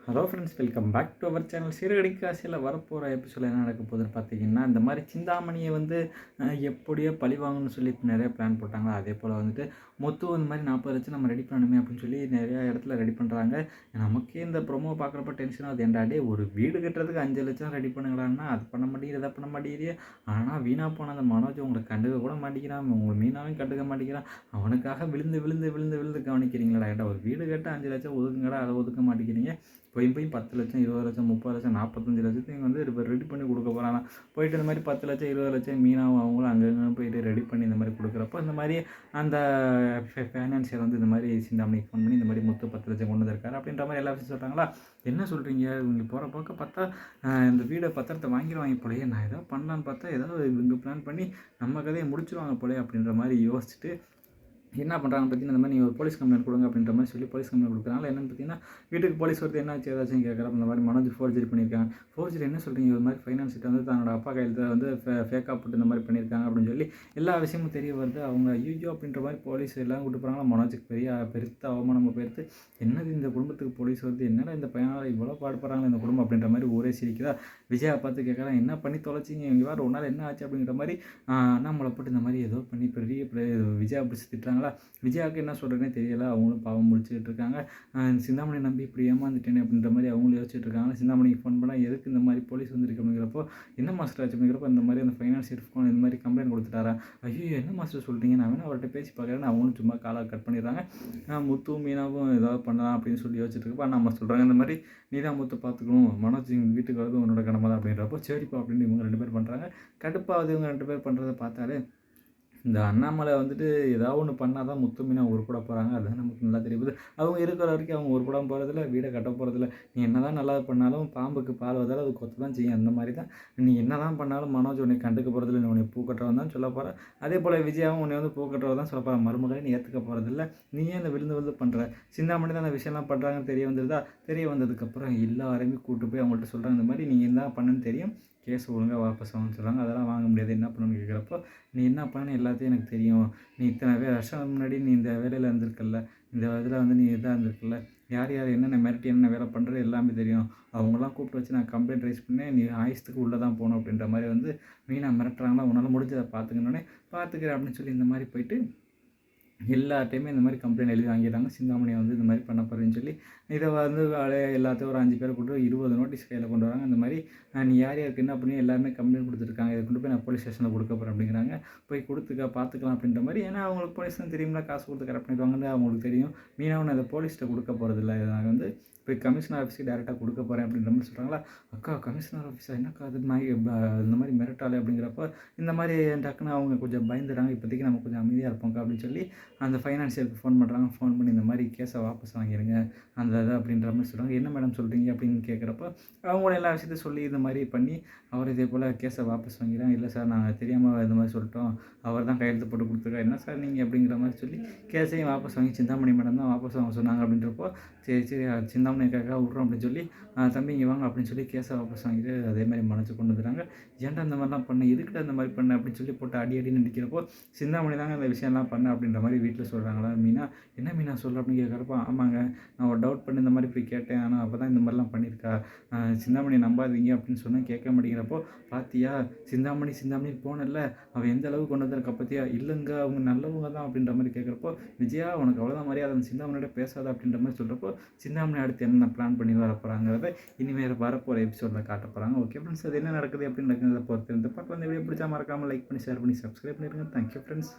Hello friends, welcome back to our channel. சிறுகடிக்கு ஆசையில் வரப்போகிற எபிசோடில் என்ன நடக்க போகுதுன்னு பார்த்தீங்கன்னா, இந்த மாதிரி சிந்தாமணியை வந்து எப்படியோ பழி வாங்கணும்னு சொல்லி நிறைய பிளான் போட்டாங்க. அதே போல் வந்துட்டு மொத்தம் இந்த மாதிரி 40 லட்சம் நம்ம ரெடி பண்ணணுமே அப்படின்னு சொல்லி நிறையா இடத்துல ரெடி பண்ணுறாங்க. நமக்கே இந்த ப்ரொமோ பார்க்குறப்ப டென்ஷன் ஆகுது. ஏன்டா டே, ஒரு வீடு கட்டுறதுக்கு 5 லட்சம் ரெடி பண்ணுங்களான்னா அது பண்ண மாட்டேங்குது, இதை பண்ண மாட்டேங்குது. ஆனால் வீணாக போன அந்த மனோஜ் உங்களை கண்டுக்க கூட மாட்டேங்கிறான், உங்களை மீனாவையும் கண்டுக்க மாட்டேங்கிறான். அவனுக்காக விழுந்து விழுந்து விழுந்து விழுந்து கவனிக்கிறீங்களா? ஏன்டா ஒரு வீடு கட்ட 5 லட்சம் ஒதுக்குங்கடா, அதை ஒதுக்க மாட்டேங்கிறீங்க. போய் 10 லட்சம், 20 லட்சம், 30 லட்சம், 45 லட்சத்தையும் வந்து இப்போ ரெடி பண்ணி கொடுக்க போகிறாங்க. போயிட்டு இந்த மாதிரி 10 லட்சம், 20 லட்சம் மீனாவும் அவங்களும் அங்கங்கே போயிட்டு ரெடி பண்ணி இந்த மாதிரி கொடுக்குறப்போ இந்த மாதிரி அந்த ஃபைனான்சியர் வந்து இந்த மாதிரி சிந்தாமணிக்கு ஃபோன் பண்ணி இந்த மாதிரி மொத்தம் 10 லட்சம் கொண்டு வந்திருக்காரு அப்படின்ற மாதிரி எல்லா விஷயம் சொல்கிறாங்களா. என்ன சொல்கிறீங்க, இவங்க போகிற போக்க பார்த்தா இந்த வீடை பத்திரத்தை வாங்கிடுவாங்க போலயே, நான் ஏதாவது பண்ணலான்னு பார்த்தா ஏதாவது இவங்க பிளான் பண்ணி நம்ம கதையை முடிச்சிருவாங்க போலே அப்படின்ற மாதிரி யோசிச்சுட்டு என்ன பண்ணுறாங்கன்னு பார்த்தீங்கன்னா, இந்த மாதிரி நீங்கள் ஒரு போலீஸ் கம்ப்ளைண்ட் கொடுங்க அப்படின்ற மாதிரி சொல்லி போலீஸ் கம்ப்ளைண்ட் கொடுக்குறாங்க. என்னென்னு பார்த்தீங்கன்னா, வீட்டுக்கு போலீஸ் வருது, என்னாச்சு ஏதாச்சும் கேட்குறப்ப இந்த மாதிரி மனோஜ் ஃபோர்ஜரி பண்ணியிருக்காங்க. ஃபோர்ஜரி என்ன சொல்கிறீங்க, ஒரு மாதிரி ஃபைனான்ஸ் சீட்டை வந்து தன்னோட அப்பா கையில் வந்து ஃபேக்காக போட்டு இந்த மாதிரி பண்ணியிருக்காங்க அப்படின்னு சொல்லி எல்லா விஷயமும் தெரிய வருது. அவங்க ஐயோ அப்படின்ற மாதிரி போலீஸ் எல்லாம் கூட்டு போகிறாங்களா. மனோஜுக்கு பெருத்த அவமானம் போயிடுது. என்னது இந்த குடும்பத்துக்கு போலீஸ் வருது, என்னடா இந்த பையனால் இவ்வளோ பாடுபடுறாங்களே இந்த குடும்பம் அப்படின்ற மாதிரி ஊரே சிரிக்குதா. விஜயா பார்த்து கேட்குறாங்க, என்ன பண்ணி தொலைச்சிங்க, இவங்க வேறு ஒரு நாள் என்ன ஆச்சு அப்படிங்கிற மாதிரி அண்ணாமலை போட்டு இந்த மாதிரி ஏதோ பண்ணி பெரிய விஜயா பிடிச்சி திட்டுறாங்களா. விஜயாவுக்கு என்ன சொல்கிறேன்னே தெரியலை. அவங்களும் பாவம் முடிச்சுக்கிட்டு இருக்காங்க. சிந்தாமணி நம்பி இப்படி ஏமாந்துட்டேனே அப்படின்ற மாதிரி அவங்களும் யோசிச்சுட்டு இருக்காங்க. சிந்தாமணிக்கு ஃபோன் பண்ணால் எதுக்கு இந்த மாதிரி போலீஸ் வந்துருக்கு அப்படிங்கிறப்போ, என்ன மாஸ்டர் ஆச்சு அப்படிங்கிறப்போ இந்த மாதிரி அந்த ஃபைனான்சியர் ஃபோன் இந்த மாதிரி கம்ப்ளைண்ட் கொடுத்துட்டாரா. ஐயோ என்ன மாஸ்டர் சொல்கிறீங்க, நான் வேணா அவர்கிட்ட பேசி பார்க்குறேன்னு அவங்களும் சும்மா காலாக கட் பண்ணிடுறாங்க. முத்து மீனாவும் ஏதாவது பண்ணலாம் அப்படின்னு சொல்லி யோசிச்சுட்டு இருக்கப்போ நம்ம சொல்கிறாங்க, இந்த மாதிரி நீ தான் முத்து பார்த்துக்கணும், மனோஜ் வீட்டுக்கு வரது உன்னோட கடமை தான் அப்படின்றப்போ சரிப்பா அப்படின்னு இவங்க 2 பேர் பண்ணுறாங்க. கடுப்பாவது இவங்க 2 பேர் பண்ணுறதை பார்த்தாலே இந்த அண்ணாமலை வந்துட்டு ஏதாவது ஒன்று பண்ணால் தான் முத்து மீனா உருப்பட போகிறாங்க. அதுதான் நமக்கு நல்லா தெரியுது. அவங்க இருக்கிற வரைக்கும் அவங்க உருப்படாமல் போகிறதில்ல, வீடை கட்ட போகிறதில்ல. நீ என்ன தான் நல்லா பண்ணாலும் பாம்புக்கு பால் வந்தாலும் அது கொத்த தான் செய்யும். அந்த மாதிரி தான் நீ என்ன தான் பண்ணாலும் மனோஜ் உன்னை கண்டுக்க போகிறதில்ல, நீ உன்னை பூ கட்டுறவன் தான் சொல்ல போகிற. அதே போல் விஜயாவும் உன்னை வந்து பூ கட்டுறவ தான் சொல்ல போகிற. மருமகளை நீ ஏற்றுக்க போகிறதில்ல. நீ ஏன் இந்த விழுந்து பண்ணுற. சிந்தாமணி தான் அந்த விஷயம்லாம் பண்ணுறாங்கன்னு தெரிய வந்துருதா. தெரிய வந்ததுக்கப்புறம் எல்லாருமே கூப்பிட்டு போய் அவங்கள்ட்ட சொல்கிறாங்க, இந்த மாதிரி நீங்கள் என்ன பண்ணுன்னு தெரியும், கேஸ் ஒழுங்காக வாபஸ் ஆகும்னு சொல்கிறாங்க. அதெல்லாம் வாங்க முடியாது, என்ன பண்ணணும்னு கேட்குறப்போ, நீ என்ன பண்ணு எல்லாத்தையும் எனக்கு தெரியும். நீ இத்தனை வருஷம் முன்னாடி நீ இந்த வேலையில் இருந்திருக்கல, இந்த இதில் வந்து நீ இதாக இருந்திருக்கல, யார் யார் என்னென்ன மிரட்டி என்னென்ன வேலை பண்ணுறது எல்லாமே தெரியும். அவங்களாம் கூப்பிட்டு வச்சு நான் கம்ப்ளைண்ட் ரைஸ் பண்ணேன், நீ ஆயுசத்துக்கு உள்ளே தான் போகணும் அப்படின்ற மாதிரி வந்து மீனா மிரட்டுறாங்களா. உன்னால் முடிஞ்சதை பார்த்துக்கணுன்னே பார்த்துக்கிறேன் அப்படின்னு சொல்லி இந்த மாதிரி போயிட்டு எல்லார்ட்டையுமே இந்த மாதிரி கம்ப்ளைண்ட் எழுதி வாங்கிடுறாங்க. சிந்தாமணியை வந்து இந்த மாதிரி பண்ண போகிறேன்னு சொல்லி இதை வந்து எல்லாத்தையும் ஒரு 5 பேரை கூட்டு 20 நோட்டீஸ் கையில் கொண்டு வராங்க. இந்த மாதிரி நீ யார் யாருக்கு என்ன பண்ணி எல்லாருமே கம்ப்ளைண்ட் கொடுத்துருக்காங்க, இதை கொண்டு போய் நான் போலீஸ் ஸ்டேஷனில் கொடுக்க போகிறேன் அப்படிங்கிறாங்க. போய் கொடுத்துக்க பார்த்துக்கலாம் அப்படின்ற மாதிரி. ஏன்னா அவங்களுக்கு போலீஸ் தான் தெரியும்னா, காசு கொடுத்து கரெக்ட் பண்ணிடுவாங்கன்னு அவங்களுக்கு தெரியும். மீனாவும் அதை போலீஸ்கிட்ட கொடுக்க போகிறதில்ல, நான் வந்து போய் கமிஷனர் ஆஃபீஸுக்கு டேரெக்டாக கொடுக்க போகிறேன் அப்படின்ற மாதிரி சொல்கிறாங்களா. அக்கா கமிஷனர் ஆஃபீஸாக என்னக்கா அது இந்த மாதிரி மிரட்டாலே அப்படிங்கிறப்ப இந்த மாதிரி டக்குன்னு அவங்க கொஞ்சம் பயந்துடுறாங்க. இப்போதைக்கு நம்ம கொஞ்சம் அமைதியாக இருப்போம்க்கா அப்படின்னு சொல்லி அந்த ஃபைனான்சியருக்கு ஃபோன் பண்ணுறாங்க. ஃபோன் பண்ணி இந்த மாதிரி கேஸை வாபஸ் வாங்கிடுங்க அந்த இது அப்படின்ற மாதிரி சொல்கிறாங்க. என்ன மேடம் சொல்கிறீங்க அப்படின்னு கேட்குறப்ப அவங்களோட எல்லா விஷயத்தையும் சொல்லி இந்த மாதிரி பண்ணி அவர் இதே போல் கேஸை வாபஸ் வாங்கிறாங்க. இல்லை சார், நாங்கள் தெரியாமல் இந்த மாதிரி சொல்லிட்டோம், அவர் தான் கையெழுத்து போட்டு கொடுத்துருக்கா, என்ன சார் நீங்கள் அப்படிங்கிற மாதிரி சொல்லி கேஸையும் வாபஸ் வாங்கி சிந்தாமணி மேடம் தான் வாபஸ் வாங்க சொன்னாங்க அப்படின்றப்போ, சரி சரி சிந்தாமணிக்காக விட்றோம் அப்படின்னு சொல்லி தம்பி இங்கே வாங்க அப்படின்னு சொல்லி கேஸை வாபஸ் வாங்கிட்டு அதே மாதிரி மனசு கொண்டு வந்துடுறாங்க. ஏன்டா இந்த மாதிரிலாம் பண்ண, எதுக்கிட்ட இந்த மாதிரி பண்ண அப்படின்னு சொல்லி போட்டு அடி நிற்கிறப்போ, சிந்தாமணி தாங்க இந்த விஷயம்லாம் பண்ண அப்படின்ற மாதிரி வீட்டில் சொல்கிறாங்களா. மீனா என்ன மீனா சொல்ல அப்படின்னு கேட்குறப்போ, ஆமாங்க நான் ஒரு டவுட் பண்ணி இந்த மாதிரி போய் கேட்டேன், ஆனால் அப்போ தான் இந்த மாதிரிலாம் பண்ணியிருக்கா, சிந்தாமணி நம்பாதீங்க அப்படின்னு சொன்னால் கேட்க மாட்டேங்கிறப்போ, பார்த்தியா சிந்தாமணி போனல அவள் எந்த அளவுக்கு கொண்டு வந்திருக்கா பார்த்தியா, இல்லைங்க அவங்க நல்லவங்க தான் அப்படின்ற மாதிரி கேட்குறப்போ, விஜயா உனக்கு அவ்வளோதான் மரியாதை, அந்த சிந்தாமணியோட பேசாத அப்படின்ற மாதிரி சொல்கிறப்போ, சிந்தாமணி அடுத்து என்ன பிளான் பண்ணி வர போகிறாங்கிறத இனிமேல் வரப்போகிற எபிசோடில் காட்ட போகிறாங்க. ஓகே ஃப்ரெண்ட்ஸ், அது என்ன நடக்குது அப்படின்னு நடக்கிறத பொறுத்து இந்த பக்கம் இந்த வீடியோ பிடிச்சா மறக்காமல் லைக் பண்ணி ஷேர் பண்ணி சப்ஸ்கிரைப் பண்ணிடுங்க. Thank you friends.